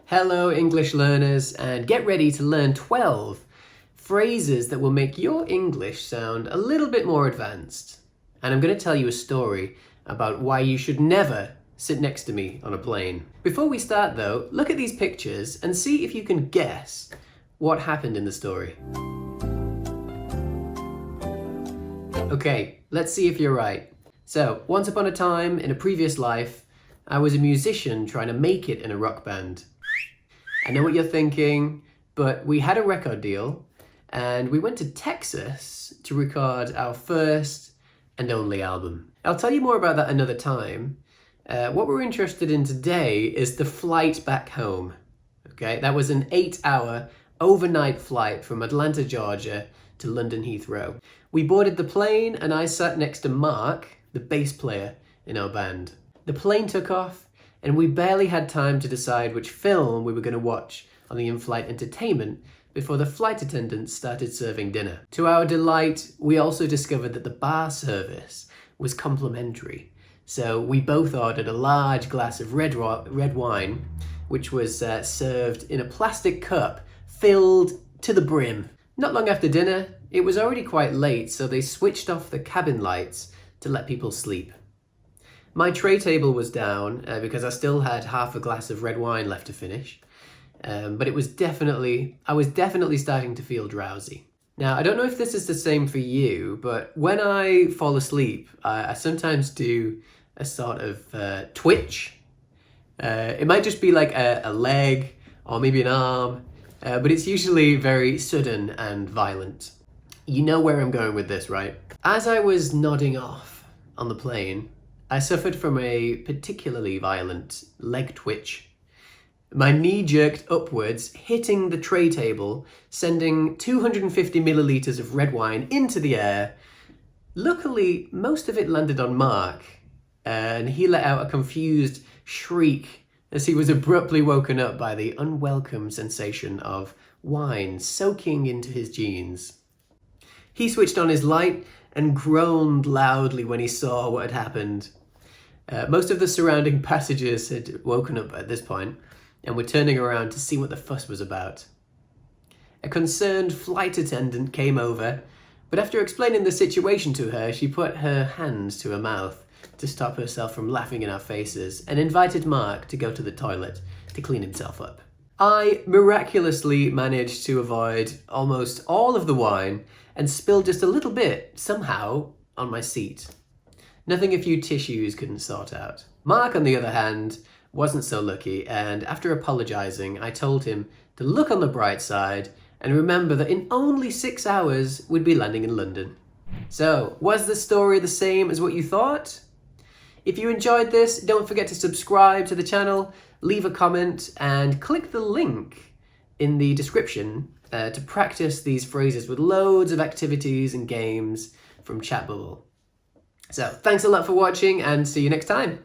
Hello English learners, and get ready to learn 12 phrases that will make your English sound a little bit more advanced. And I'm going to tell you a story about why you should never sit next to me on a plane. Before we start though, look at these pictures and see if you can guess what happened in the story. Okay, let's see if you're right. So, once upon a time, in a previous life, I was a musician trying to make it in a rock band. I know what you're thinking, but we had a record deal and we went to Texas to record our first and only album. I'll tell you more about that another time. What we're interested in today is the flight back home. Okay, that was an 8-hour overnight flight from Atlanta, Georgia to London Heathrow. We boarded the plane and I sat next to Mark, the bass player in our band. The plane took off and we barely had time to decide which film we were going to watch on the in-flight entertainment before the flight attendants started serving dinner. To our delight, we also discovered that the bar service was complimentary. So we both ordered a large glass of red wine, which was served in a plastic cup filled to the brim. Not long after dinner, it was already quite late, so they switched off the cabin lights to let people sleep. My tray table was down because I still had half a glass of red wine left to finish, but I was definitely starting to feel drowsy. Now, I don't know if this is the same for you, but when I fall asleep, I sometimes do a sort of twitch. It might just be like a leg or maybe an arm, but it's usually very sudden and violent. You know where I'm going with this, right? As I was nodding off on the plane, I suffered from a particularly violent leg twitch. My knee jerked upwards, hitting the tray table, sending 250 milliliters of red wine into the air. Luckily, most of it landed on Mark, and he let out a confused shriek as he was abruptly woken up by the unwelcome sensation of wine soaking into his jeans. He switched on his light and groaned loudly when he saw what had happened. Most of the surrounding passengers had woken up at this point and were turning around to see what the fuss was about. A concerned flight attendant came over, but after explaining the situation to her, she put her hands to her mouth to stop herself from laughing in our faces and invited Mark to go to the toilet to clean himself up. I miraculously managed to avoid almost all of the wine and spilled just a little bit, somehow, on my seat. Nothing a few tissues couldn't sort out. Mark, on the other hand, wasn't so lucky, and after apologizing, I told him to look on the bright side and remember that in only 6 hours we'd be landing in London. So, was the story the same as what you thought? If you enjoyed this, don't forget to subscribe to the channel, leave a comment, and click the link in the description to practice these phrases with loads of activities and games from Chat Bubble. So, thanks a lot for watching and see you next time.